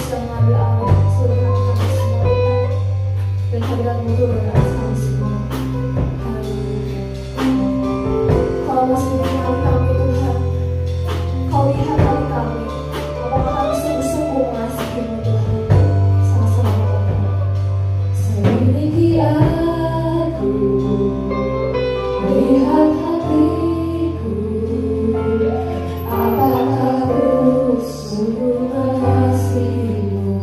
sedang mengambil alih seluruh kami semua Tuhan, dan hadirat-Mu turun atas kami semua. Kalau masih mengenali kami Tuhan, Kau lihat hati kami, apakah kami sungguh-sungguh mengasihi-Mu Tuhan. Sama-sama Tuhan. Selidiki aku, lihat hatiku, apakah ku sungguh mengasihi-Mu.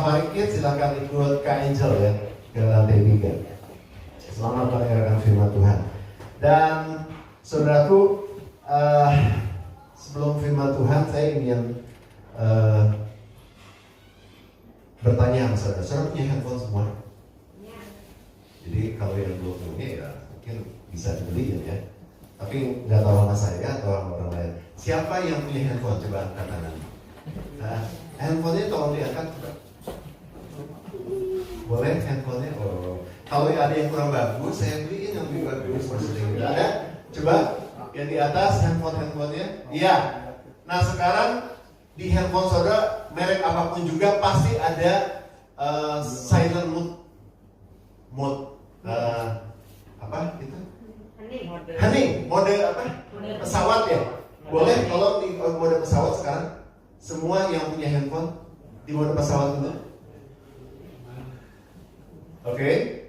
Safari Kids silakan ikut Kak Angel ya ke lantai 3. Selamat mendengarkan firman Tuhan. Dan saudaraku, sebelum firman Tuhan saya ingin bertanya sama saudara. Saudara punya handphone semua? Jadi kalau yang belum punya ya mungkin bisa dibeliin ya. Tapi nggak tahu sama saya atau sama orang lain. Siapa yang punya handphone? Coba angkat tangan. Nah, handphonenya tolong diangkat. Boleh handphonenya? Oh. Kalau ada yang kurang bagus, saya beliin yang lebih bagus. Maksudnya ada? Coba yang di atas handphonenya. Iya. Nah sekarang di handphone saudara merek apapun juga pasti ada silent mode apa itu? Hening mode apa? Pesawat ya. Boleh kalau di mode pesawat sekarang semua yang punya handphone di mode pesawat dulu. Oke.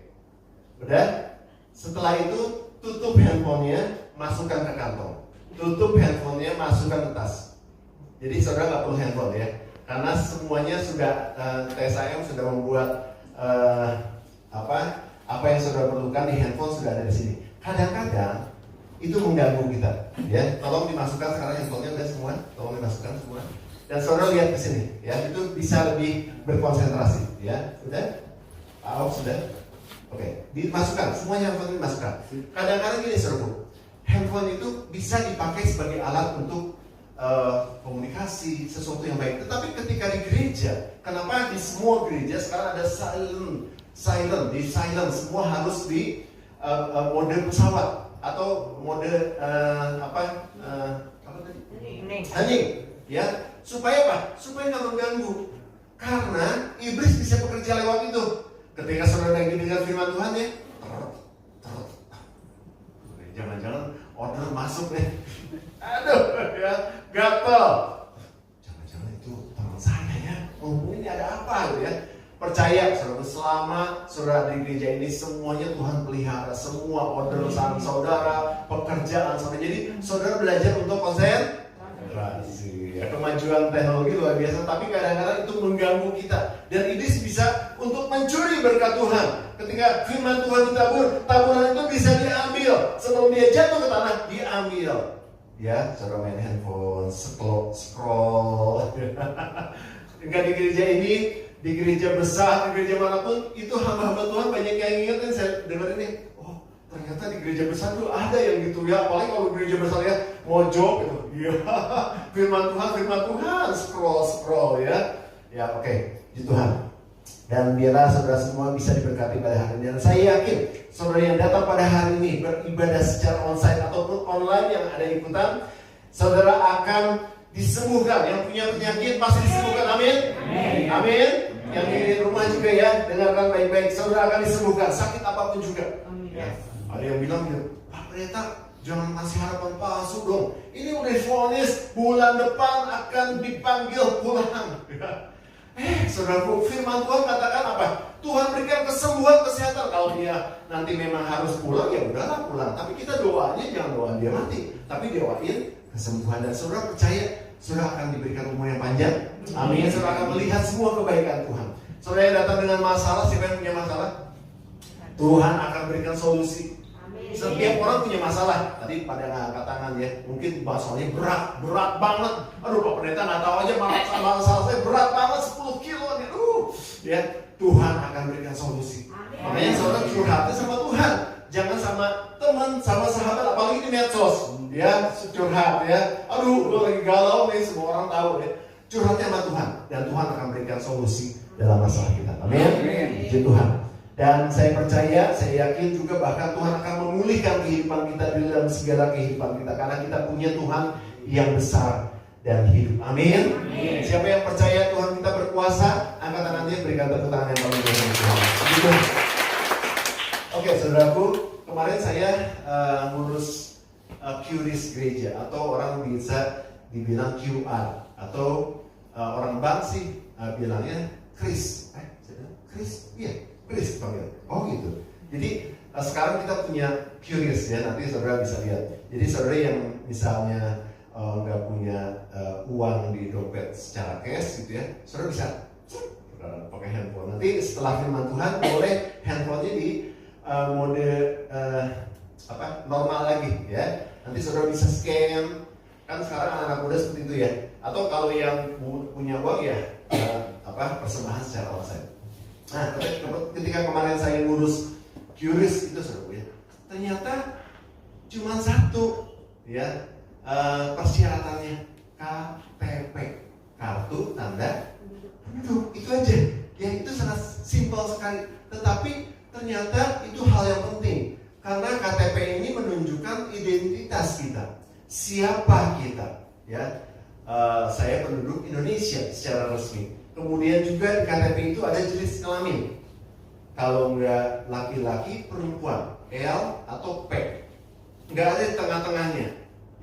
Udah? Setelah itu tutup handphonenya, masukkan ke kantong. Tutup handphonenya, masukkan ke tas. Jadi saudara nggak perlu handphone ya, karena semuanya sudah TSIM sudah membuat apa yang saudara perlukan di handphone sudah ada di sini. Kadang-kadang itu mengganggu kita, ya. Tolong dimasukkan sekarang handphonenya udah semua, tolong dimasukkan semua. Dan saudara lihat di sini, ya, itu bisa lebih berkonsentrasi, ya. Sudah? Sudah. Oke, dimasukkan semuanya handphone dimasukkan. Kadang-kadang gini saudara, handphone itu bisa dipakai sebagai alat untuk komunikasi, sesuatu yang baik. Tetapi ketika di gereja, kenapa di semua gereja sekarang ada silent, semua harus di mode pesawat atau mode apa tadi? Hening, ya. Supaya apa? Supaya nggak mengganggu. Karena iblis bisa bekerja lewat itu. Ketika saudara lagi dengar firman Tuhan ya, jangan-jangan order masuk nih. Aduh, ya, gatel. Jangan-jangan itu teman saya ya. Oh, ini ada apa gitu ya? Percaya, saudara, selama saudara di gereja ini semuanya Tuhan pelihara, semua order saudara, pekerjaan saudara. Jadi saudara belajar untuk konsentrasi. Ya, kemajuan teknologi luar biasa, tapi kadang-kadang itu mengganggu kita. Dan iblis bisa untuk mencuri berkat Tuhan. Ketika firman Tuhan ditabur, taburan itu bisa diambil. Sebelum dia jatuh ke tanah, diambil. Ya, saudara main handphone, scroll. Enggak di gereja ini, di gereja besar, di gereja manapun, itu hamba-hamba Tuhan banyak yang ingetin. Saya dengar ini, oh ternyata di gereja besar tuh ada yang gitu ya. Apalagi kalau gereja besar ya, mojok gitu. Ya, firman Tuhan, scroll ya. Ya, oke, puji Tuhan. Dan biarlah saudara semua bisa diberkati pada hari ini. Dan saya yakin saudara yang datang pada hari ini beribadah secara onsite ataupun online yang ada ikutan, saudara akan disembuhkan. Yang punya penyakit pasti disembuhkan. Amin. Amin. Yang di rumah juga ya, dengarkan baik-baik. Saudara akan disembuhkan, sakit apapun juga. Ya. Ada yang bilang, Pak Pendeta, jangan kasih harapan palsu dong. Ini udah divonis bulan depan akan dipanggil pulang. Saudaraku, firman Tuhan katakan apa? Tuhan berikan kesembuhan, kesehatan. Kalau dia nanti memang harus pulang, ya udahlah pulang. Tapi kita doanya jangan doa dia mati, tapi doain kesembuhan. Dan saudara percaya, saudara akan diberikan umur yang panjang. Amin. Saudara akan melihat semua kebaikan Tuhan. Saudara yang datang dengan masalah, siapa yang punya masalah? Tuhan akan berikan solusi. Setiap orang punya masalah. Tadi pada ngangkat tangan ya, mungkin masalahnya berat banget. Aduh, Pak Pendeta nggak tahu aja masalah saya berat banget 10 kilo. Ya, Tuhan akan berikan solusi. Makanya saudara curhatnya sama Tuhan, jangan sama teman, sama sahabat, apalagi di medsos. Ya, curhat ya. Aduh, gue lagi galau nih, semua orang tahu ya. Curhatnya sama Tuhan, dan Tuhan akan berikan solusi dalam masalah kita. Amin. Puji Tuhan. Dan saya percaya, saya yakin juga bahkan Tuhan akan memulihkan kehidupan kita di dalam segala kehidupan kita. Karena kita punya Tuhan yang besar dan hidup. Amin. Siapa yang percaya Tuhan kita berkuasa, angkat tangannya, berikan tepuk tangan yang paling Tuhan. Oke, saudaraku, kemarin saya ngurus QRIS gereja, atau orang bisa dibilang QR, atau orang bank sih bilangnya Kris. Kris, iya. Kris panggil. Oh gitu. Jadi sekarang kita punya QRIS ya, nanti saudara bisa lihat. Jadi saudara yang misalnya nggak punya uang di dompet secara cash gitu ya, saudara bisa pakai handphone. Nanti setelah firman Tuhan boleh handphonenya di mode normal lagi ya. Nanti saudara bisa scan. Kan sekarang anak-anak muda seperti itu ya. Atau kalau yang punya uang ya persembahan secara online. Nah, ketika kemarin saya ngurus QRIS itu saudara ya, ternyata cuma satu ya persyaratannya, KTP, kartu tanda penduduk, itu aja. Ya itu sangat simpel sekali. Tetapi ternyata itu hal yang penting karena KTP ini menunjukkan identitas kita, siapa kita. Ya, saya penduduk Indonesia secara resmi. Kemudian juga di KTP itu ada jenis kelamin. Kalau enggak laki-laki, perempuan, L atau P. Enggak ada di tengah-tengahnya.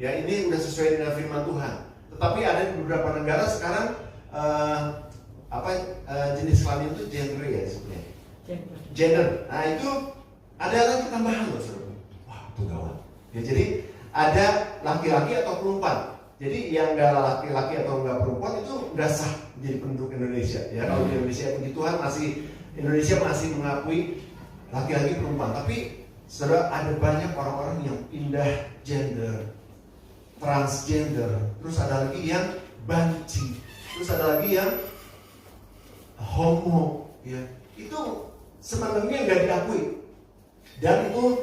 Ya, ini udah sesuai dengan firman Tuhan. Tetapi ada di beberapa negara sekarang jenis kelamin itu gender ya sebenarnya. Gender. Nah itu ada lagi tambahan loh saudara. Wah itu gawat. Ya jadi ada laki-laki atau perempuan. Jadi yang enggak laki-laki atau enggak perempuan itu enggak sah jadi penduduk Indonesia. Ya kalau di Indonesia puji Tuhan Indonesia masih mengakui laki-laki perempuan. Tapi saudara ada banyak orang-orang yang pindah gender, transgender, terus ada lagi yang banci, terus ada lagi yang homo, ya itu sebenarnya nggak diakui dan itu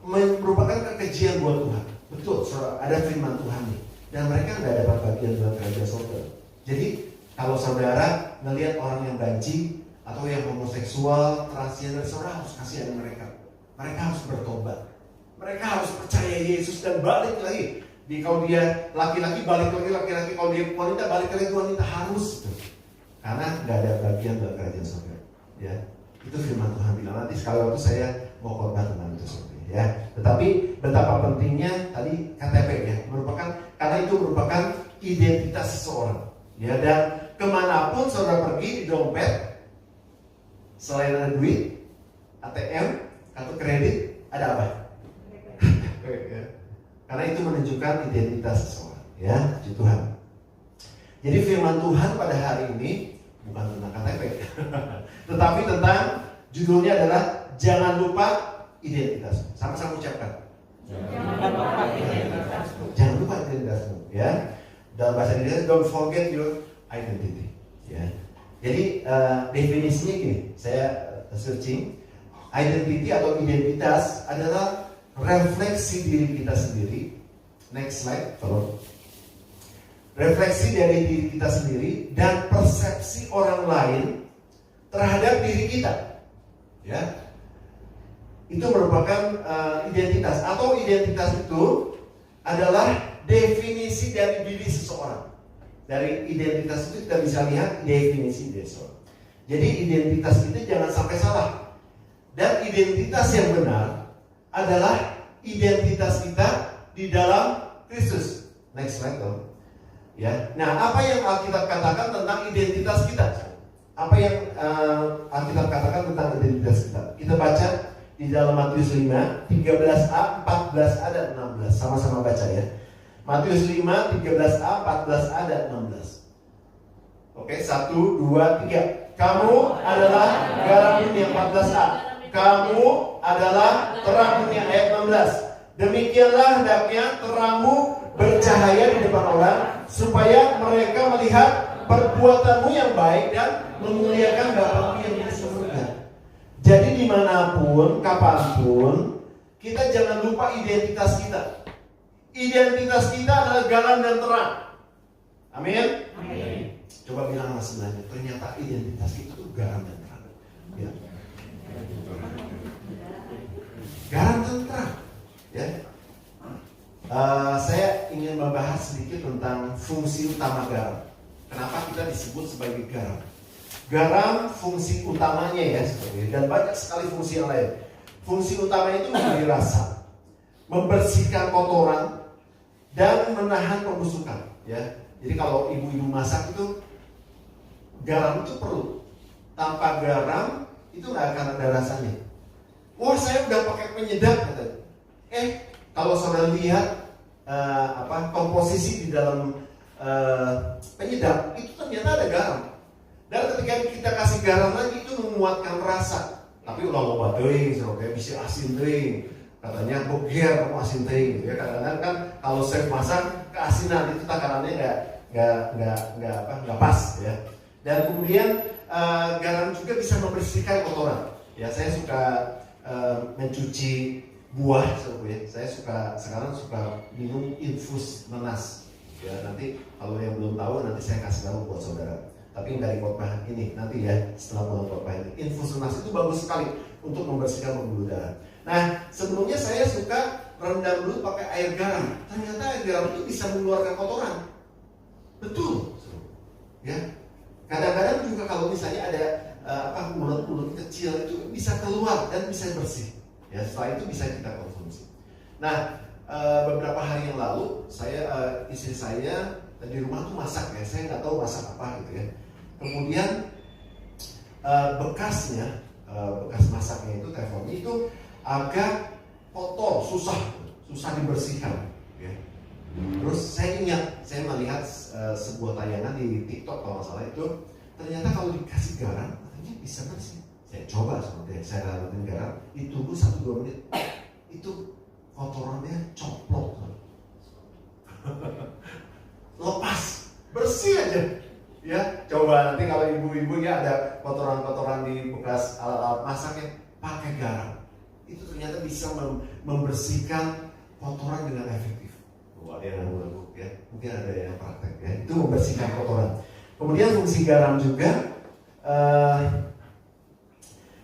merupakan kekejian buat Tuhan. Betul, saudara, ada firman Tuhan nih dan mereka nggak dapat bagian dalam kerajaan surga. Jadi kalau saudara melihat orang yang banci atau yang homoseksual, transgender, saudara harus kasihan mereka. Mereka harus bertobat. Mereka harus percaya Yesus dan balik lagi. Kalau dia laki-laki balik lagi laki-laki, kalau dia wanita balik lagi wanita, harus. Karena nggak ada bagian dalam kerajaan surga. Ya, itu firman Tuhan bilang. Nanti sekali waktu saya mau khotbah tentang itu surga. Ya, tetapi betapa pentingnya tadi KTP ya, karena itu merupakan identitas seseorang. Ya, dan kemanapun saudara pergi di dompet, selain ada duit, ATM, kartu kredit, ada apa? Karena itu menunjukkan identitas seseorang, ya, puji Tuhan. Jadi firman Tuhan pada hari ini bukan tentang KTP, tetapi tentang judulnya adalah jangan lupa identitas. Sama-sama ucapkan. Jangan lupa identitasmu, ya. Dalam bahasa Indonesia, don't forget your identity, ya. Jadi definisinya gini, saya searching, identity atau identitas adalah refleksi diri kita sendiri. Next slide, tolong. Refleksi dari diri kita sendiri dan persepsi orang lain terhadap diri kita. Ya, itu merupakan identitas. Atau identitas itu adalah definisi dari diri seseorang. Dari identitas itu kita bisa lihat definisi dari seseorang. Jadi identitas itu jangan sampai salah. Dan identitas yang benar adalah identitas kita di dalam Kristus. Next slide dong. Ya. Nah, apa yang Alkitab katakan tentang identitas kita? Apa yang Alkitab katakan tentang identitas kita? Kita baca di dalam Matius 5, 13a, 14a dan 16. Sama-sama baca ya. Matius 5, 13a, 14a dan 16. Oke, 1, 2, 3. Kamu adalah garam dunia. 14a. Kamu adalah terang dunia. Ayat 16. Demikianlah hendaknya terangmu bercahaya di depan orang, supaya mereka melihat perbuatanmu yang baik dan memuliakan Bapamu yang di surga. Jadi dimanapun, kapanpun, kita jangan lupa identitas kita. Identitas kita adalah garam dan terang. Amin. Amin. Coba bilang sama sebelahnya, ternyata identitas kita itu garam dan terang. Ya. Garam dan terang. Ya. Saya ingin membahas sedikit tentang fungsi utama garam. Kenapa kita disebut sebagai garam? Garam fungsi utamanya ya, dan banyak sekali fungsi yang lain. Fungsi utamanya itu memberi rasa, membersihkan kotoran, dan menahan pembusukan. Ya, jadi kalau ibu-ibu masak itu garam itu perlu. Tanpa garam itu nggak akan ada rasanya. Wah, saya udah pakai penyedap katanya. Kalau saudara lihat komposisi di dalam penyedap itu ternyata ada garam. Dan ketika kita kasih garam lagi itu menguatkan rasa. Tapi ulah loba teuing, kayak bisa asin teuing. Katanya boger kamu asin teuing gitu ya. Kadang-kadang kan kalau chef masak keasinan itu takarannya nggak pas ya. Dan kemudian garam juga bisa membersihkan kotoran. Ya, saya suka mencuci buah, ya. Saya sekarang suka minum infus nanas. Ya, nanti kalau yang belum tahu nanti saya kasih tahu buat saudara. Tapi dari khotbah ini nanti ya, setelah pulang khotbah ini. Infus nanas itu bagus sekali untuk membersihkan pembuluh darah. Nah, sebelumnya saya suka rendam dulu pakai air garam. Ternyata air garam itu bisa mengeluarkan kotoran. Betul. Ya. Kadang-kadang juga kalau misalnya ada ulat-ulat kecil itu bisa keluar dan bisa bersih. Ya, setelah itu bisa kita konsumsi. Nah, beberapa hari yang lalu istri saya di rumah tuh masak ya. Saya nggak tahu masak apa gitu ya. Kemudian bekas masaknya itu teleponnya itu agak kotor, susah dibersihkan. Ya. Terus saya melihat sebuah tayangan di TikTok kalau nggak salah itu, ternyata kalau dikasih garam katanya bisa bersih. Saya coba seperti saya lakukan garam, ditunggu 1-2 menit, itu kotorannya coplok, lepas, bersih aja. Ya, coba nanti kalau ibu-ibu ya ada kotoran-kotoran di bekas alat-alat masaknya, pakai garam. Itu ternyata bisa membersihkan kotoran dengan efektif. Ada yang ngangguk ya, mungkin ada yang praktek ya. Itu membersihkan kotoran. Kemudian fungsi garam juga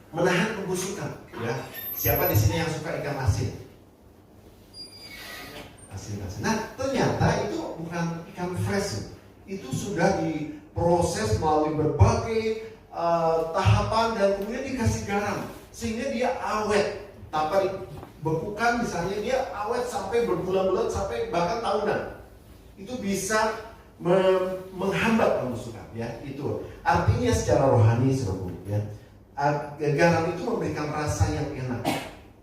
menahan pembusukan. Ya, siapa di sini yang suka ikan asin? Asin. Nah, ternyata itu bukan ikan fresh. Itu sudah diproses melalui berbagai tahapan dan kemudian dikasih garam sehingga dia awet. Tanpa dibekukan misalnya dia awet sampai berbulan-bulan sampai bahkan tahunan. Itu bisa menghambat pembusukan ya. Itu artinya secara rohani saudara ya. Garam itu memberikan rasa yang enak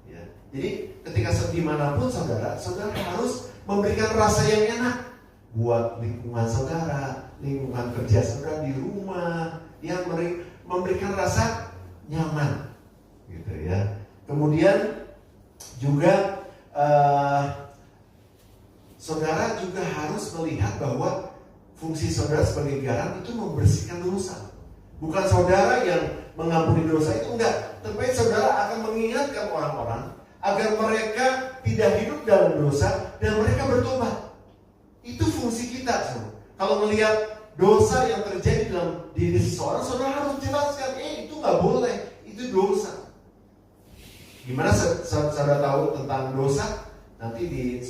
ya. Jadi ketika dimanapun saudara harus memberikan rasa yang enak buat lingkungan saudara, lingkungan kerja saudara di rumah, yang memberikan rasa nyaman gitu ya. Kemudian juga saudara juga harus melihat bahwa fungsi saudara sebagai garam itu membersihkan dosa. Bukan saudara yang mengampuni dosa itu, enggak. Tetapi saudara akan mengingatkan orang-orang agar mereka tidak hidup dalam dosa dan mereka bertobat. Itu fungsi kita. Kalau melihat dosa yang terjadi dalam diri seseorang, saudara harus jelaskan, itu nggak boleh, itu dosa. Gimana saudara tahu tentang dosa? Nanti di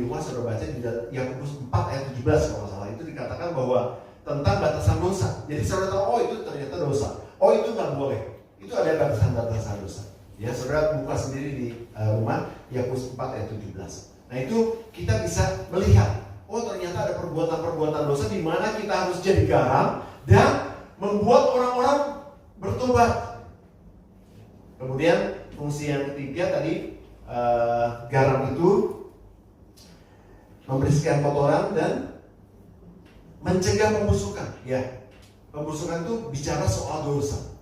rumah saudara baca di Yakobus 4 ayat 17 kalau nggak salah, itu dikatakan bahwa tentang batasan dosa. Jadi saudara tahu, itu ternyata dosa. Itu nggak boleh. Itu ada batasan-batasan dosa. Ya, saudara buka sendiri di rumah Yakobus 4 ayat 17. Nah, itu kita bisa melihat, ternyata ada perbuatan-perbuatan dosa di mana kita harus jadi garam dan membuat orang-orang bertobat. Kemudian fungsi yang ketiga tadi, garam itu membersihkan kotoran dan mencegah pembusukan. Ya, pembusukan itu bicara soal dosa.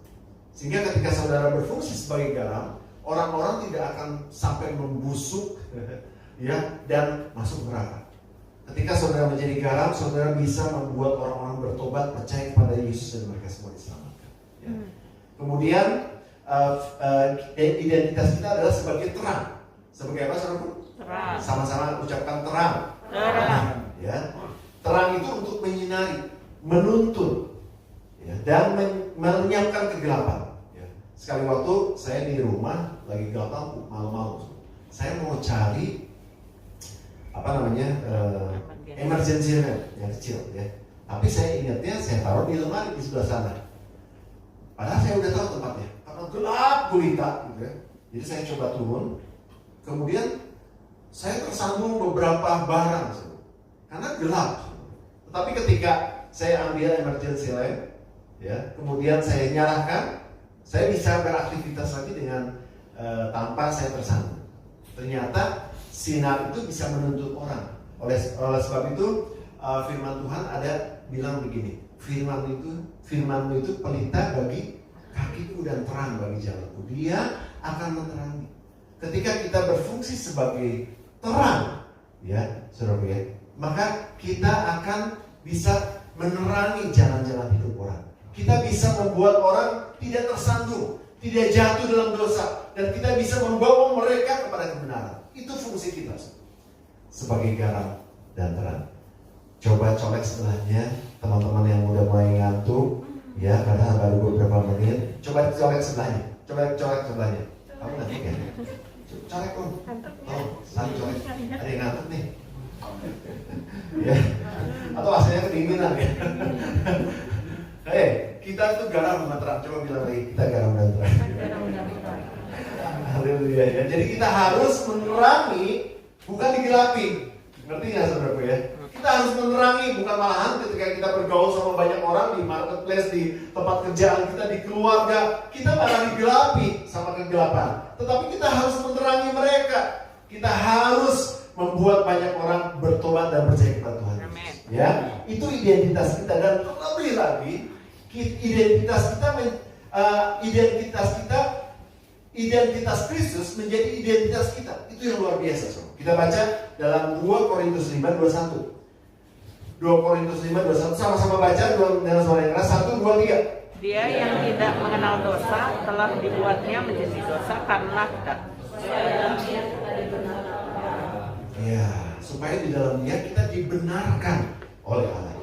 Sehingga ketika saudara berfungsi sebagai garam, orang-orang tidak akan sampai membusuk ya, dan masuk neraka. Ketika saudara menjadi garam, saudara bisa membuat orang-orang bertobat, percaya kepada Yesus dan mereka semua diselamatkan. Ya. Kemudian identitas kita adalah sebagai terang. Sebagai apa saudara? Terang. Sama-sama ucapkan terang. Terang. Ya. Terang itu untuk menyinari, menuntun, ya, dan melenyapkan kegelapan. Ya. Sekali waktu saya di rumah lagi gelap malam-malam, saya mau cari emergency lamp yang kecil ya. Tapi saya ingatnya saya taruh di lemari di sebelah sana. Padahal saya udah tahu tempatnya. Karena gelap gulita gitu ya. Jadi saya coba turun. Kemudian saya tersambung beberapa barang karena gelap. Tetapi ketika saya ambil emergency lamp ya, kemudian saya nyalakan, saya bisa beraktivitas lagi dengan tanpa saya tersambung. Ternyata sinar itu bisa menuntut orang. Oleh sebab itu firman Tuhan ada bilang begini, Firman-Mu itu pelita bagi kakiku dan terang bagi jalanku. Dia akan menerangi. Ketika kita berfungsi sebagai terang, ya, saudara ya, maka kita akan bisa menerangi jalan-jalan hidup orang. Kita bisa membuat orang tidak tersandung, tidak jatuh dalam dosa, dan kita bisa membawa mereka kepada kebenaran. Itu fungsi kita sebagai garam dan terang. Coba colek sebelahnya, teman-teman yang udah mulai ngantuk, ya, karena baru beberapa menit. Coba colek sebelahnya, coba colek sebelahnya. Kamu ngantuk ya? Colek dong. Oh, saling colek. Ada yang ngantuk nih. Ya. Atau aslinya kedinginan ya. Kita itu garam dan terang. Coba bilang lagi, kita garam dan terang. Haleluya ya. Jadi kita harus menerangi, bukan digelapi. Ngerti nggak saudaraku ya? Kita harus menerangi, bukan malahan ketika kita bergaul sama banyak orang di marketplace, di tempat kerjaan kita, di keluarga, kita malah digelapi sama kegelapan. Tetapi kita harus menerangi mereka. Kita harus membuat banyak orang bertobat dan percaya kepada Tuhan. Amen. Ya, itu identitas kita, dan terlebih lagi identitas Kristus menjadi identitas kita. Itu yang luar biasa. Kita baca dalam 2 Korintus 5:21. 2 Korintus 5:21, sama-sama baca dengan suara yang keras. 1, 2, 3. Dia yang tidak mengenal dosa telah dibuatnya menjadi dosa karena kita. Ya, supaya di dalam Dia kita dibenarkan oleh Allah.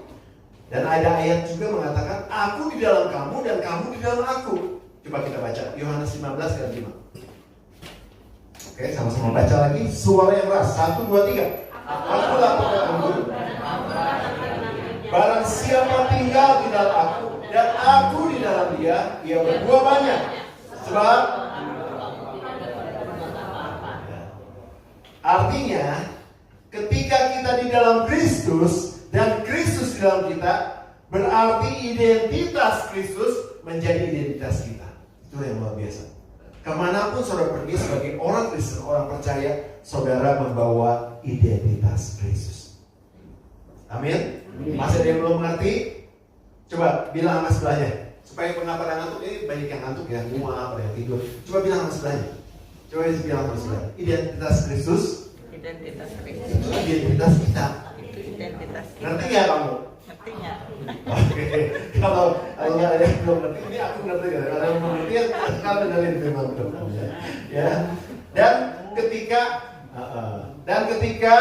Dan ada ayat juga mengatakan, aku di dalam kamu dan kamu di dalam aku. Coba kita baca Yohanes 15 ayat 5. Oke, sama-sama baca lagi. Suara yang keras. 1, 2, 3. Akulah pohon anggur. Barang siapa tinggal di dalam aku dan aku di dalam dia, ia berbuah banyak. Sebab artinya ketika kita di dalam Kristus dan Kristus di dalam kita, berarti identitas Kristus menjadi identitas kita. Itu yang luar biasa. Kemanapun saudara pergi sebagai orang Kristen, orang percaya, saudara membawa identitas Kristus. Amin. Masih ada yang belum mengerti? Coba bilang sama sebelahnya. Supaya mengapa ada ngantuk, ini banyak yang ngantuk ya, mual, ada yang tidur. Coba bilang sama sebelahnya. Coba bilang sama sebelahnya. Identitas Kristus. Identitas Kristus. Itu identitas kita. Itu identitas kita. Ngerti nggak kamu? Ngerti nggak? Oke. Kalau nggak ada yang belum ngerti, ini aku ngerti ya. Kalau yang belum ngerti, ya kan dengerin firman Tuhan. Ya. Dan ketika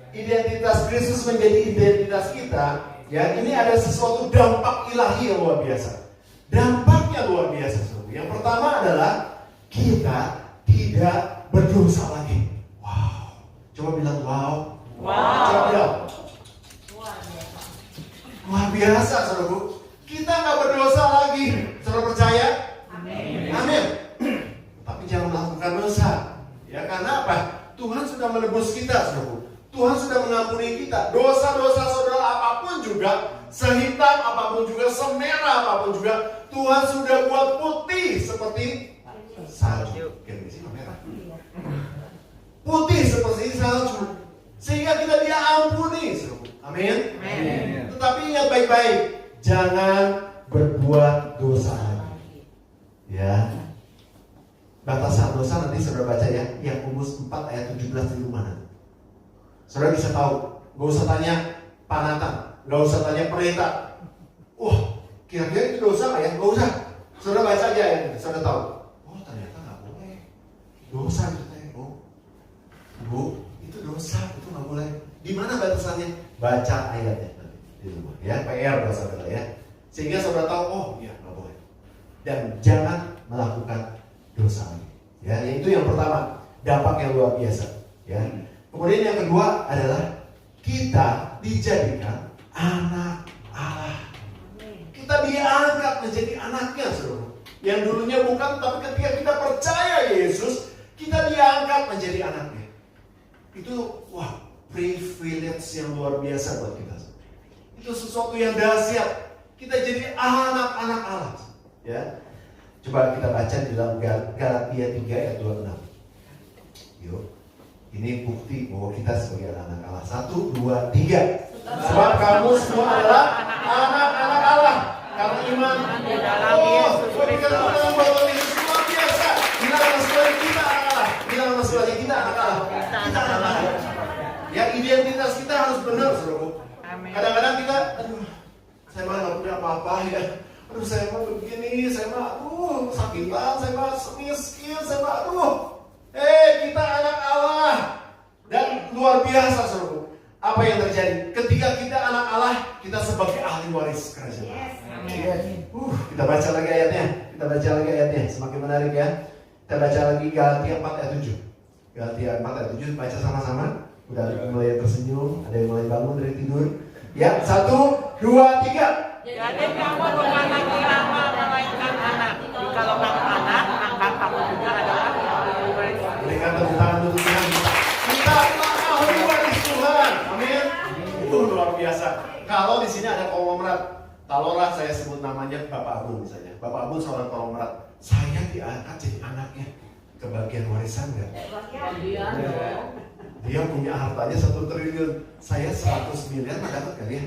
identitas Kristus menjadi identitas kita, ya, ini ada sesuatu dampak ilahi yang luar biasa. Dampaknya luar biasa. Yang pertama adalah kita tidak berdosa lagi. Wow. Coba bilang wow. Wow. Coba bilang. Luar biasa, saudaraku. Kita nggak berdosa lagi. Saudara percaya? Amin. Amin. Tapi jangan melakukan dosa. Ya, karena apa? Tuhan sudah menebus kita, saudaraku. Tuhan sudah mengampuni kita. Dosa-dosa saudara apapun juga, sehitam apapun juga, semerah apapun juga, Tuhan sudah buat putih seperti salju. Putih seperti salju. Sehingga kita diampuni. Amin. Tetapi ingat baik-baik, jangan berbuat dosa lagi. Ya. Batasan dosa nanti saudara baca ya, Yakobus 4 ayat 17 di rumah nanti. Saudara bisa tahu, gak usah tanya Pak Nathan, gak usah tanya pendeta. Wah, kira-kira itu dosa gak ya? Gak usah. Saudara baca aja ya, saudara tahu. Oh, ternyata gak boleh. Dosa gitu ya. Oh, Bu, itu dosa, itu gak boleh. Di mana batasannya? Baca ayatnya nanti di rumah. Ya, PR buat saudara ya. Sehingga saudara tahu, oh iya gak boleh. Dan jangan melakukan dosa lagi. Ya, itu yang pertama, dampak yang luar biasa. Ya. Kemudian yang kedua adalah kita dijadikan anak Allah. Kita diangkat menjadi anaknya, saudara. Yang dulunya bukan, tapi ketika kita percaya Yesus, kita diangkat menjadi anaknya. Itu wah, privilege yang luar biasa buat kita. Itu sesuatu yang dahsyat. Kita jadi anak-anak Allah. Ya. Coba kita baca di dalam Galatia 3 ayat 26. Yuk. Ini bukti bahwa kita sebagai anak Allah. 1, 2, 3. Sebab kamu semua adalah anak-anak Allah karena iman di dalam Yesus Kristus. bahwa Yesus luar biasa. Bilang sama sekali kita anak Allah. Bilang sama sekali kita anak Allah. Kita anak Allah. Ya, identitas kita harus benar, saudaraku. Amin. Kadang-kadang kita, aduh, saya mah nggak punya apa-apa ya. Aduh, saya mah begini, saya mah, aduh, sakitan, saya mah miskin, saya mah, aduh. Kita anak Allah. Dan luar biasa, saudaraku. Apa yang terjadi? Ketika kita anak Allah, kita sebagai ahli waris kerajaan Allah. Kita baca lagi ayatnya. Semakin menarik ya. Kita baca lagi Galatia 4 ayat 7. Galatia 4 ayat 7, baca sama-sama. Udah mulai tersenyum, ada yang mulai bangun dari tidur. Ya, 1, 2, 3. Jadi kamu bukan lagi lama melainkan anak. Jikalau kamu anak, maka kamu juga adalah ahli waris. Berikan tepuk tangan untuk Tuhan. Kita adalah ahli waris Tuhan. Amin. Luar biasa. Kalau di sini ada konglomerat, taruhlah saya sebut namanya Bapak Abun misalnya. Bapak Abun seorang konglomerat. Saya diangkat jadi anaknya. Kebagian warisan nggak? Dia punya hartanya 1 triliun. Saya 100 miliar nggak dapat kali ya?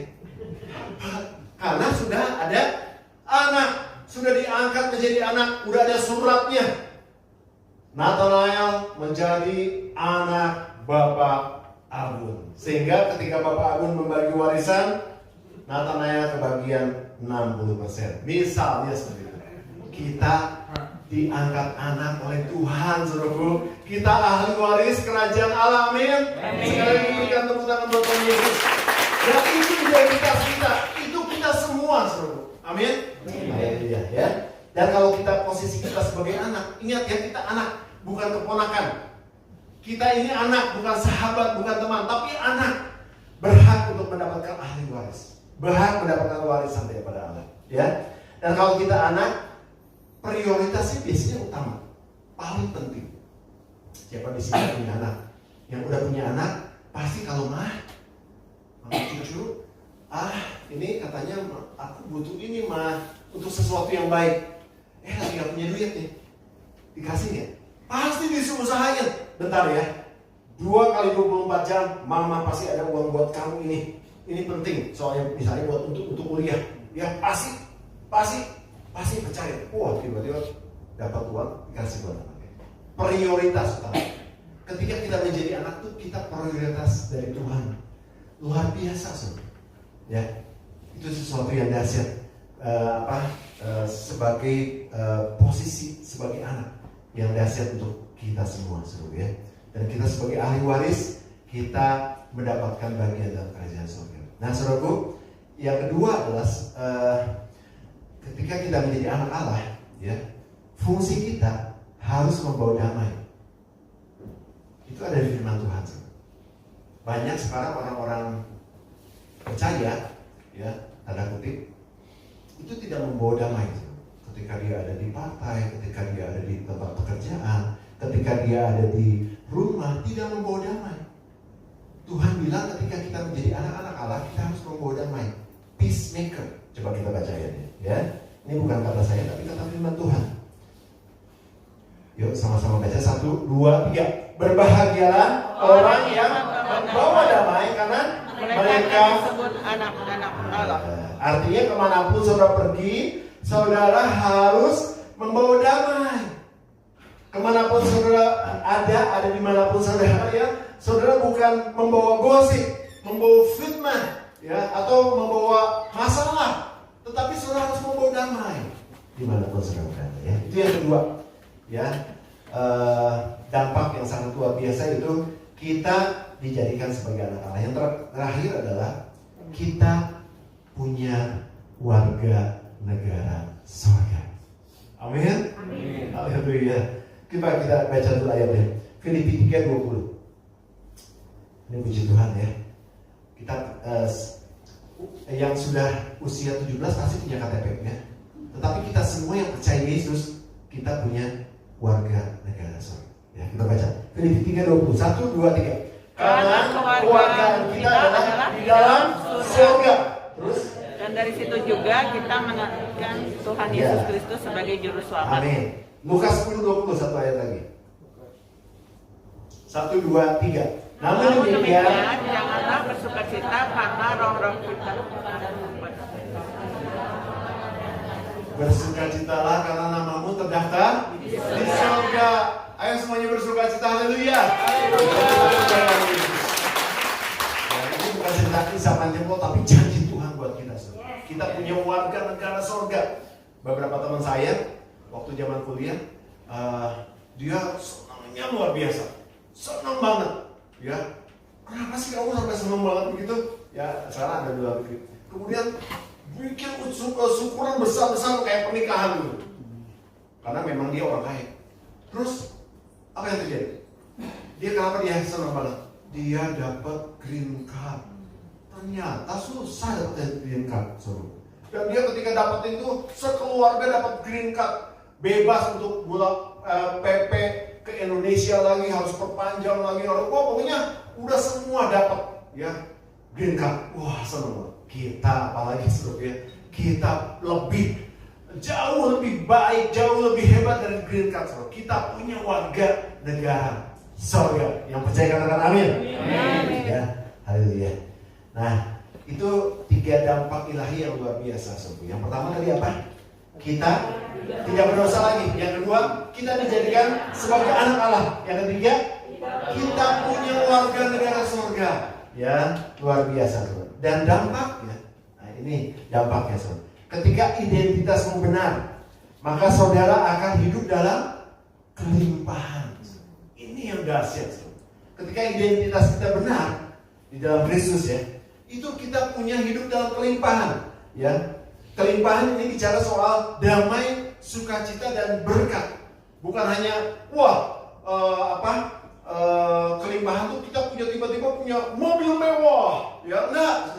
Karena sudah ada anak, sudah diangkat menjadi anak, udah ada suratnya. Nathanael menjadi anak Bapak Abun. Sehingga ketika Bapak Abun membagi warisan, Nathanael kebagian 60%. Misalnya seperti itu. Kita diangkat anak oleh Tuhan, saudaraku. Kita ahli waris kerajaan Allah, amin. Sekali lagi berikan tepuk tangan buat Tuhan Yesus. Dan itu identitas kita, itu kita semua, saudaraku. Amin. Haleluya ya. Dan kalau kita posisi kita sebagai anak, ingat ya, kita anak, bukan keponakan. Kita ini anak, bukan sahabat, bukan teman, tapi anak. Berhak untuk mendapatkan ahli waris. Berhak mendapatkan warisan daripada Allah, ya. Dan kalau kita anak, prioritasnya biasanya utama, paling penting. Siapa di sini punya anak? Yang udah punya anak, pasti kalau mama cucu, ini katanya aku butuh ini untuk sesuatu yang baik. Lagi gak punya duit nih, dikasih ya? Pasti diusahain. Bentar ya, 2 kali 24 jam, mama pasti ada uang buat kamu ini. Ini penting, soalnya misalnya buat untuk kuliah. Ya pasti percaya. Wah, tiba-tiba dapat uang dikasih buat anaknya. Prioritas utama. Ketika kita menjadi anak tuh kita prioritas dari Tuhan. Luar biasa, saudara. Ya, itu sesuatu yang dahsyat. Sebagai posisi sebagai anak yang dahsyat untuk kita semua, saudara ya. Dan kita sebagai ahli waris, kita mendapatkan bagian dalam kerajaan surga. Nah, saudaraku, yang kedua adalah ketika kita menjadi anak Allah, ya, fungsi kita harus membawa damai. Itu ada di firman Tuhan. Banyak sekarang orang-orang percaya, ya, tanda kutip, itu tidak membawa damai. Ketika dia ada di partai, ketika dia ada di tempat pekerjaan, ketika dia ada di rumah, tidak membawa damai. Tuhan bilang ketika kita menjadi anak-anak Allah, kita harus membawa damai. Peacemaker. Coba kita baca ya. Ini bukan kata saya, tapi kata firman Tuhan. Yuk sama-sama baca 1, 2, 3. Berbahagialah orang yang membawa damai karena mereka disebut anak-anak Allah. Artinya kemanapun saudara pergi, saudara harus membawa damai. Kemanapun saudara ada dimanapun saudara ya, saudara bukan membawa gosip, membawa fitnah, ya, atau membawa masalah, tetapi saudara harus membawa damai dimanapun saudara berada. Ya, itu yang kedua, ya, dampak yang sangat luar biasa itu kita dijadikan sebagai anak Allah. Yang terakhir adalah kita punya warga negara surga. Amin. Haleluya. Kita baca dulu ayatnya. Filipi 3:20. Ini puji Tuhan ya. Kita yang sudah usia 17 pasti punya KTP ya. Tetapi kita semua yang percaya Yesus, kita punya warga negara surga. Ya, kita baca. Filipi 3:20. 1, 2, 3. Karena kewargaan kita adalah di dalam surga. Terus dan dari situ juga kita mengakukan Tuhan Yesus Kristus sebagai juru selamat. Amin. Lukas 10:20, satu ayat lagi. 1, 2, 3. Namun demikian, janganlah bersukacita karena roh-roh kita. bersukacitalah karena namamu terdaftar di surga. Ayo semuanya bersukacita, haleluya. Ini bukan cerita kisah panjang tapi janji Tuhan buat kita semua. Kita punya warga negara surga. Beberapa teman saya waktu zaman kuliah, dia senangnya luar biasa, senang banget. Ya, kenapa sih kamu sampai senang banget begitu? Ya, sekarang ada dua begitu. Kemudian bikin syukuran besar-besar kayak pernikahan dulu. Karena memang dia orang kaya. Terus apa yang terjadi? Dia kenapa dia senang banget? Dia dapat green card. Ternyata susah dapat green card, Dan dia ketika dapat itu sekeluarga dapat green card, bebas untuk bulan PP ke Indonesia lagi, harus perpanjang lagi, pokoknya udah semua dapat ya green card. Wah senang banget. Kita apalagi ya, kita jauh lebih baik, jauh lebih hebat dari green card. Kita punya warga negara surga. Yang percaya katakan amin. Amin. Ya, haleluya. Nah, itu 3 dampak ilahi yang luar biasa. Yang pertama tadi apa? Kita tidak berdosa lagi. Yang kedua, kita dijadikan sebagai anak Allah. Yang ketiga, kita punya warga negara surga. Ya, luar biasa, teman. Dan dampaknya, nah ini dampaknya, saudara. Ketika identitasmu benar, maka saudara akan hidup dalam kelimpahan. Ini yang dahsyat, saudara. Ketika identitas kita benar di dalam Kristus ya, itu kita punya hidup dalam kelimpahan. Ya, kelimpahan ini bicara soal damai, sukacita dan berkat. Bukan hanya kelimpahan tuh kita punya tiba-tiba punya mobil mewah, ya enggak.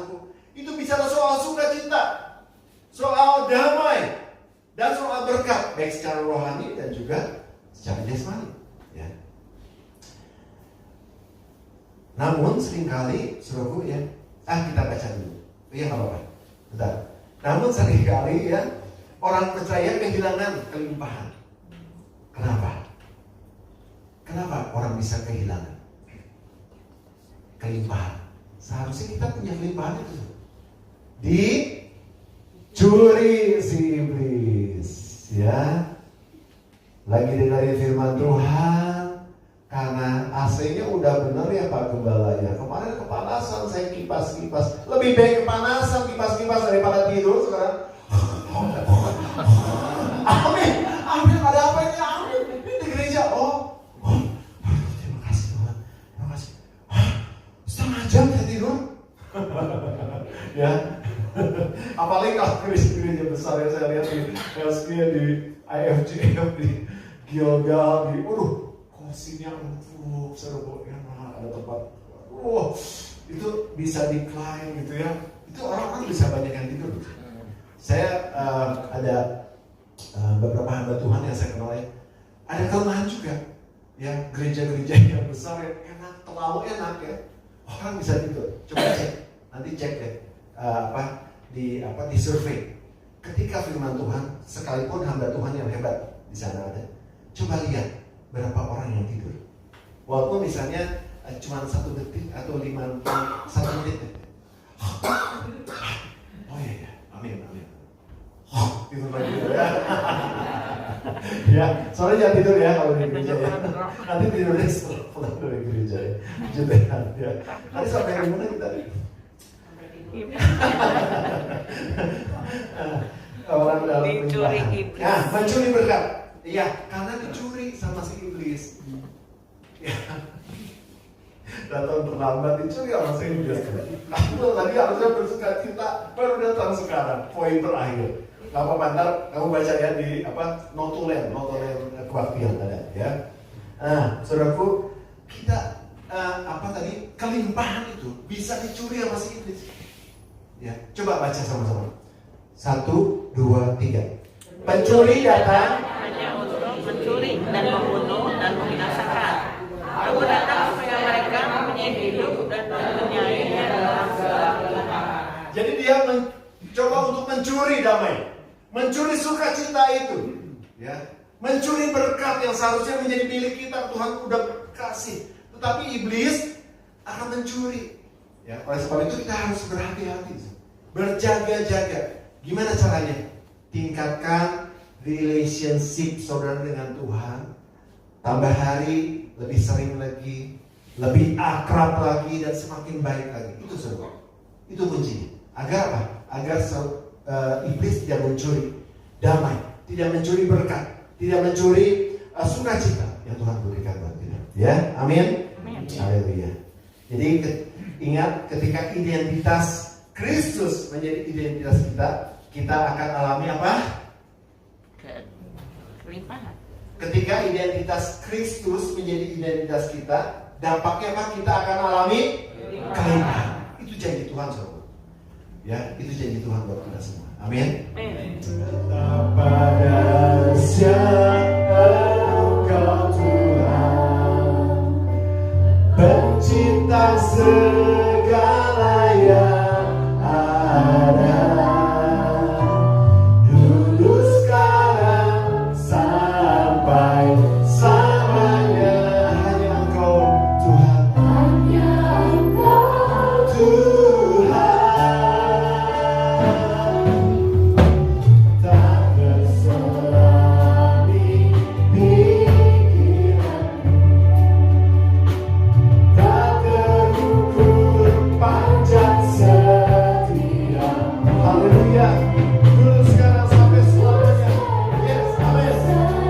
Itu bicara soal sukacita, soal damai, dan soal berkat, baik secara rohani dan juga secara jasmani. Ya. Namun seringkali, saudaraku ya, kita baca dulu. Iya nggak apa-apa. Bentar. Namun seringkali ya orang percaya kehilangan kelimpahan. Kenapa? Kenapa orang bisa kehilangan kelimpahan? Seharusnya kita punya kelimpahan itu. Dicuri si iblis, ya. Lagi dengerin firman Tuhan, karena AC-nya udah bener ya Pak Gembala ya. Kemarin kepanasan, saya kipas-kipas. Lebih baik kepanasan kipas-kipas daripada tidur sekarang. Amin, amin. Ada apa ini? Amin. Ini di gereja. Terima kasih Tuhan. Terima kasih. Setengah jam saya tidur. Ya. Apalagi kalau gereja besar ya, saya lihat di LSP, di IFJF, di Gilgal, di kursinya empuk, seru ya, ada tempat. Itu bisa decline gitu ya. Itu orang-orang bisa banyak yang tidur. Saya ada beberapa hamba Tuhan yang saya kenal ya. Ada kelemahan juga. Ya, gereja-gereja yang besar yang enak, terlalu enak ya. Orang bisa tidur. Coba cek, nanti cek deh. Di survei. Ketika firman Tuhan, sekalipun hamba Tuhan yang hebat di sana ada, coba lihat berapa orang yang tidur. Walaupun misalnya cuma 1 detik atau 1 menit. Oh iya, amin. Tidur lagi ya. Ya, soalnya jangan tidur ya kalau di gereja ya. Nanti tidurnya setelah pulang dari gereja ya. Jutean ya. Nanti sampai yang mana kita? Orang dalam dicuri iblis. Nah, mencuri berkat. Iya, karena dicuri sama si iblis. Ya. Datang terlambat dicuri sama si iblis. Kamu tadi harusnya bersukacita, baru datang sekarang. Poin terakhir. Gak apa-apa, ntar kamu baca ya di notulen kebaktian ada ya. Nah, saudaraku, kita kelimpahan itu bisa dicuri sama si iblis. Ya, coba baca sama-sama. 1, 2, 3. Pencuri datang hanya untuk mencuri dan membunuh dan membinasakan. Aku datang supaya mereka mempunyai hidup dan mempunyainya dalam segala kelimpahan. Jadi dia mencoba untuk mencuri damai, mencuri sukacita itu, ya, mencuri berkat yang seharusnya menjadi milik kita. Tuhan udah kasih, tetapi iblis akan mencuri. Ya, oleh sebab itu kita harus berhati-hati, berjaga-jaga. Gimana caranya? Tingkatkan relationship saudara dengan Tuhan. Tambah hari, lebih sering lagi, lebih akrab lagi, dan semakin baik lagi. Itu saudara. Itu kuncinya. Agar apa? Agar iblis tidak mencuri damai, tidak mencuri berkat, tidak mencuri sukacita yang Tuhan berikan buat kita. Ya, amin. Haleluya. Jadi ingat, ketika identitas Kristus menjadi identitas kita, kita akan alami apa? Kelimpahan. Ketika identitas Kristus menjadi identitas kita, dampaknya apa? Kita akan alami kelimpahan. Itu janji Tuhan, saudara. Ya, itu janji Tuhan buat kita semua. Amin. Pada siapa Engkau Tuhan, pencipta segala yang ada, dulu sekarang sampai selamanya. Hanya Engkau Tuhan, hanya Engkau Tuhan. Tak terselami pikiran, tak terukur panjang setia. Haleluya. Dulu sekarang sampai selamanya. Yes, amin.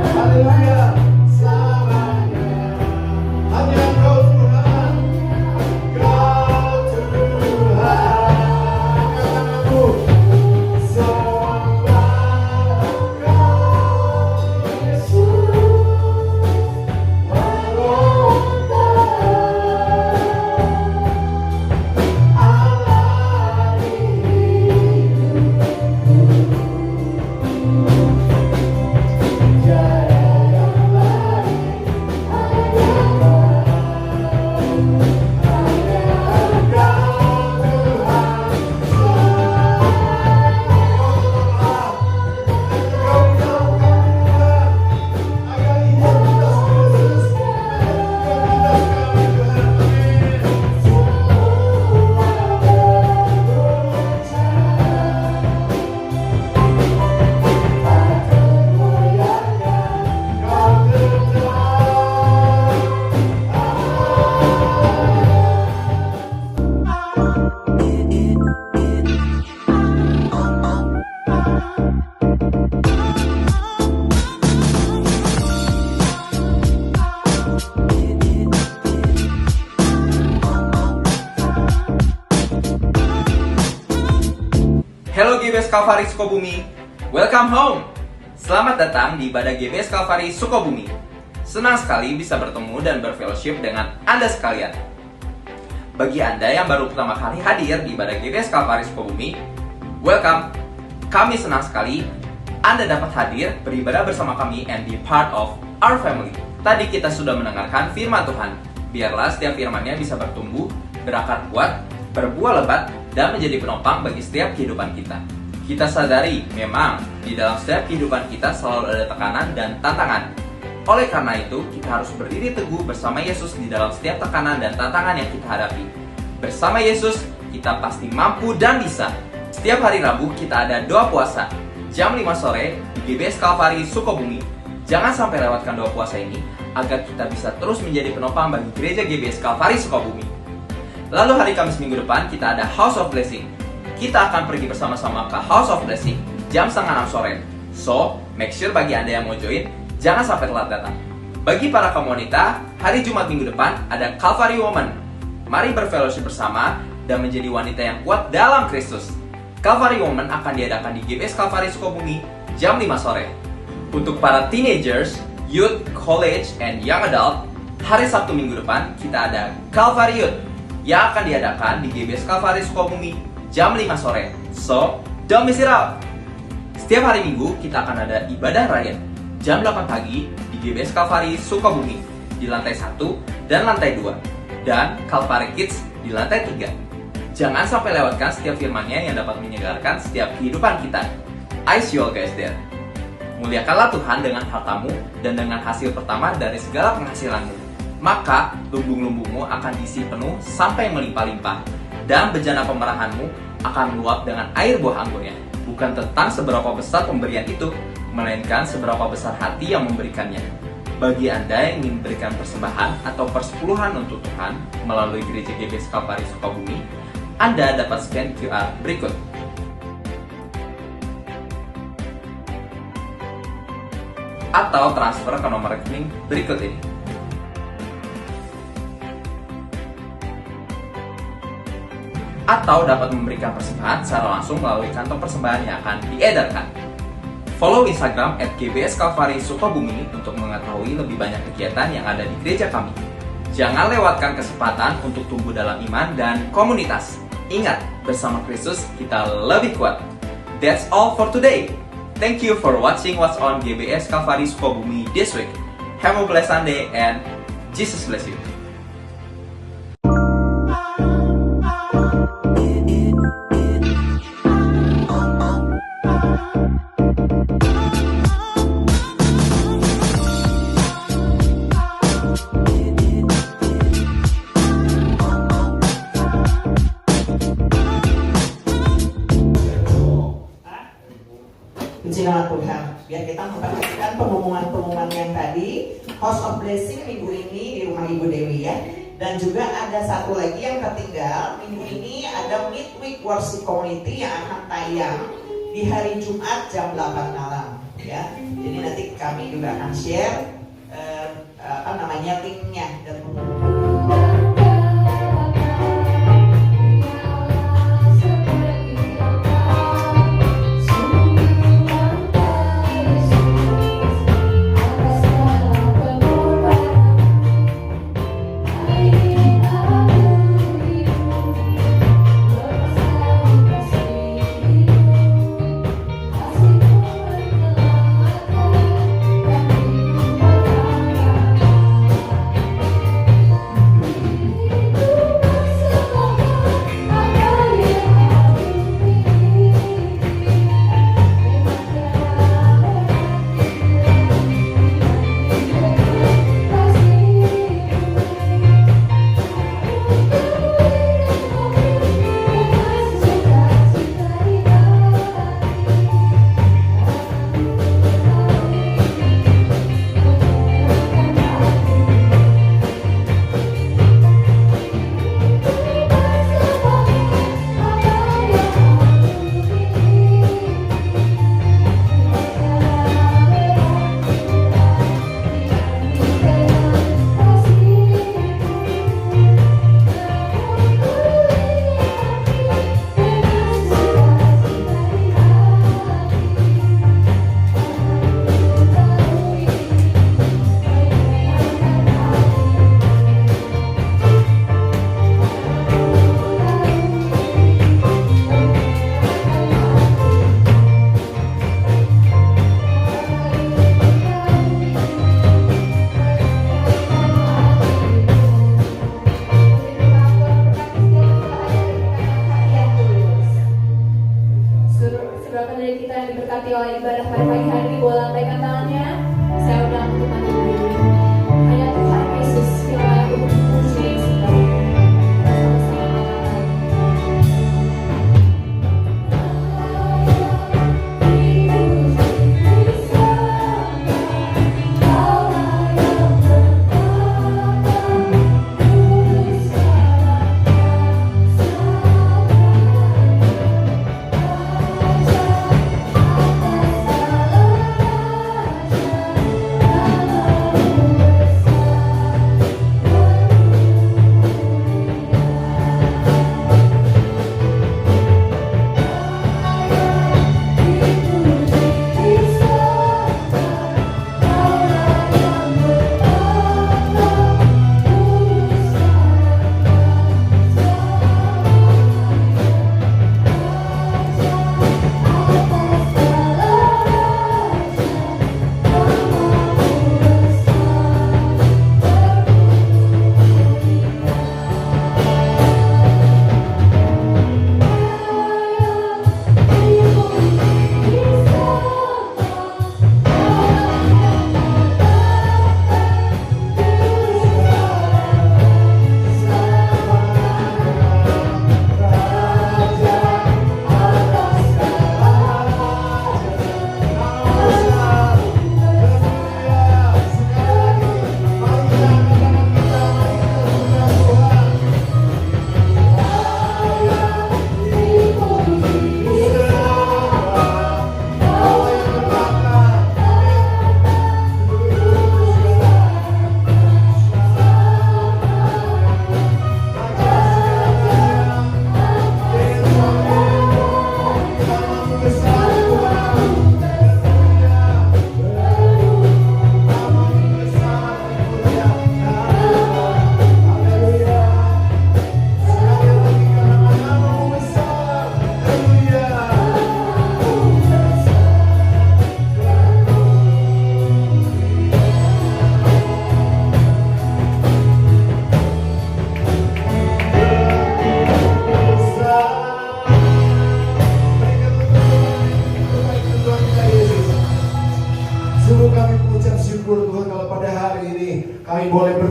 Haleluya. Selamanya. Hanya Engkau Tuhan. Engkau Tuhan. Katakan aku. Sembah Engkau, Yesus. Allah di hidupku, tiada yang lain, hanya Engkau Tuhan. Hello GBS Calvary Sukabumi, welcome home. Selamat datang di ibadah GBS Calvary Sukabumi. Senang sekali bisa bertemu dan berfellowship dengan Anda sekalian. Bagi Anda yang baru pertama kali hadir di ibadah GBS Calvary Sukabumi, welcome. Kami senang sekali Anda dapat hadir beribadah bersama kami and be part of our family. Tadi kita sudah mendengarkan firman Tuhan. Biarlah setiap firman-Nya bisa bertumbuh, berakar kuat, berbuah lebat, dan menjadi penopang bagi setiap kehidupan kita. Kita sadari memang di dalam setiap kehidupan kita selalu ada tekanan dan tantangan. Oleh karena itu, kita harus berdiri teguh bersama Yesus di dalam setiap tekanan dan tantangan yang kita hadapi. Bersama Yesus, kita pasti mampu dan bisa. Setiap hari Rabu kita ada doa puasa jam 5 sore di GBS Calvary Sukabumi. Jangan sampai lewatkan doa puasa ini agar kita bisa terus menjadi penopang bagi gereja GBS Calvary Sukabumi. Lalu hari Kamis minggu depan kita ada House of Blessing. Kita akan pergi bersama-sama ke House of Blessing jam 5:30 sore. So, make sure bagi Anda yang mau join, jangan sampai telat datang. Bagi para kaum wanita, hari Jumat minggu depan ada Calvary Woman. Mari berfellowship bersama dan menjadi wanita yang kuat dalam Kristus. Calvary Woman akan diadakan di GBS Calvary Sukabumi jam 5 sore. Untuk para teenagers, youth, college, and young adult, hari Sabtu minggu depan kita ada Calvary Youth yang akan diadakan di GBS Calvary Sukabumi jam 5 sore. So, don't miss it out. Setiap hari Minggu kita akan ada ibadah raya jam 8 pagi di GBS Calvary Sukabumi di lantai 1 dan lantai 2, dan Calvary Kids di lantai 3. Jangan sampai lewatkan setiap firman-Nya yang dapat menyegarkan setiap kehidupan kita. I see you all guys there. Muliakanlah Tuhan dengan hartamu dan dengan hasil pertama dari segala penghasilanmu. maka lumbung-lumbungmu akan diisi penuh sampai melimpah-limpah, dan bejana pemerahanmu akan meluap dengan air buah anggurnya. Bukan tentang seberapa besar pemberian itu, melainkan seberapa besar hati yang memberikannya. Bagi Anda yang ingin memberikan persembahan atau persepuluhan untuk Tuhan melalui Gereja GBS Kalvari Sukabumi, Anda dapat scan QR berikut. Atau transfer ke nomor rekening berikut ini. Atau dapat memberikan persembahan secara langsung melalui kantong persembahan yang akan diedarkan. Follow Instagram @GBS Kalvari Sukabumi untuk mengetahui lebih banyak kegiatan yang ada di gereja kami. Jangan lewatkan kesempatan untuk tumbuh dalam iman dan komunitas. Ingat, bersama Kristus kita lebih kuat. That's all for today. Thank you for watching what's on GBS Kalvari Sukabumi this week. Have a blessed Sunday and Jesus bless you. Puji nama Tuhan. Biar kita memperhatikan pengumuman-pengumuman yang tadi. House of Blessing minggu ini di rumah Ibu Dewi ya. Dan juga ada satu lagi yang tertinggal. Minggu ini ada Midweek Worship Community yang akan tayang di hari Jumat jam 8 malam ya. Jadi nanti kami juga akan share linknya dan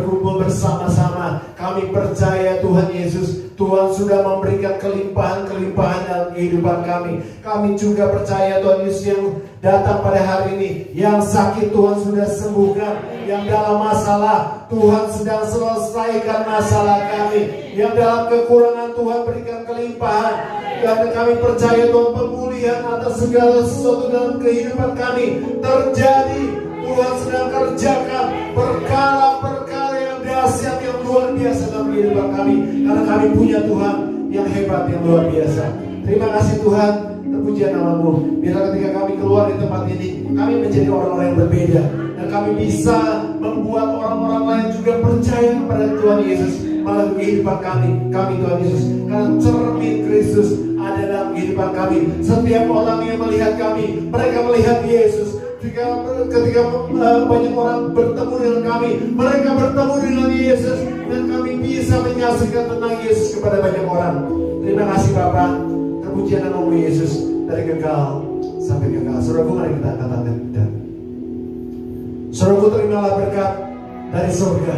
berkumpul bersama-sama. Kami percaya Tuhan Yesus, Tuhan sudah memberikan kelimpahan-kelimpahan dalam kehidupan kami. Kami juga percaya Tuhan Yesus yang datang pada hari ini, yang sakit Tuhan sudah sembuhkan, yang dalam masalah Tuhan sedang selesaikan masalah kami, yang dalam kekurangan Tuhan berikan kelimpahan. Dan kami percaya Tuhan pemulihan atas segala sesuatu dalam kehidupan kami terjadi. Tuhan sedang kerjakan perkara-perkara yang dahsyat, yang luar biasa dalam kehidupan kami, karena kami punya Tuhan yang hebat, yang luar biasa. Terima kasih Tuhan, terpuji nama-Mu. Biarlah ketika kami keluar di tempat ini, kami menjadi orang-orang yang berbeda, dan kami bisa membuat orang-orang lain juga percaya kepada Tuhan Yesus melalui kehidupan kami Tuhan Yesus, karena cermin Kristus ada dalam kehidupan kami. Setiap orang yang melihat kami, mereka melihat Yesus. Ketika banyak orang bertemu dengan kami, mereka bertemu dengan Yesus, dan kami bisa menyaksikan tentang Yesus kepada banyak orang. Terima kasih Bapa, terpuji nama-Mu Yesus, dari gagal sampai gagal. Saudaraku, mari kita angkat tangan kita. Saudaraku, terimalah berkat dari surga,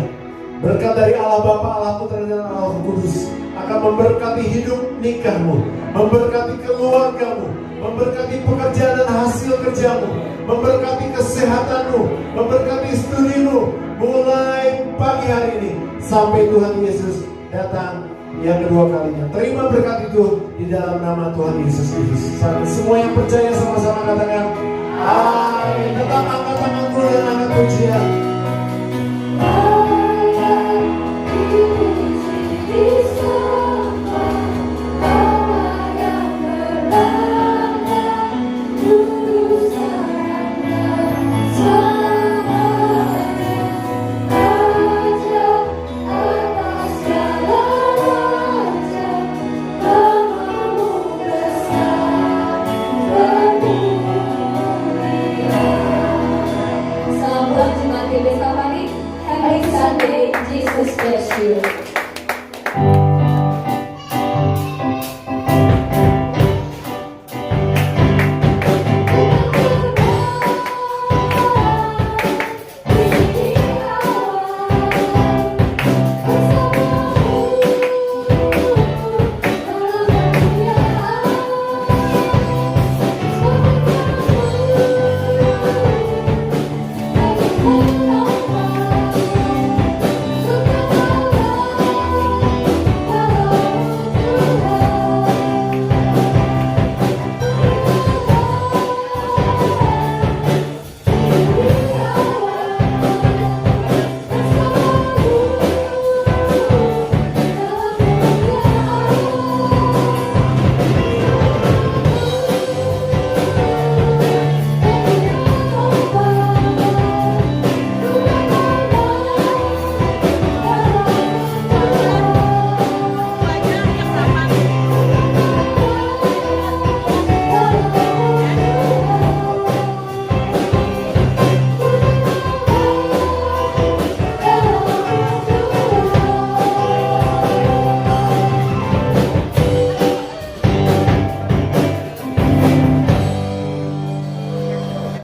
berkat dari Allah Bapa, Allah Putra dan Allah Roh Kudus akan memberkati hidup nikahmu, memberkati keluargamu, memberkati pekerjaan dan hasil kerjamu, memberkati kesehatanmu, memberkati studimu, mulai pagi hari ini sampai Tuhan Yesus datang yang kedua kalinya. Terima berkat itu di dalam nama Tuhan Yesus Kristus. Semua yang percaya sama-sama katakan amin. Tetap angkat tanganmu dan angkat pujian.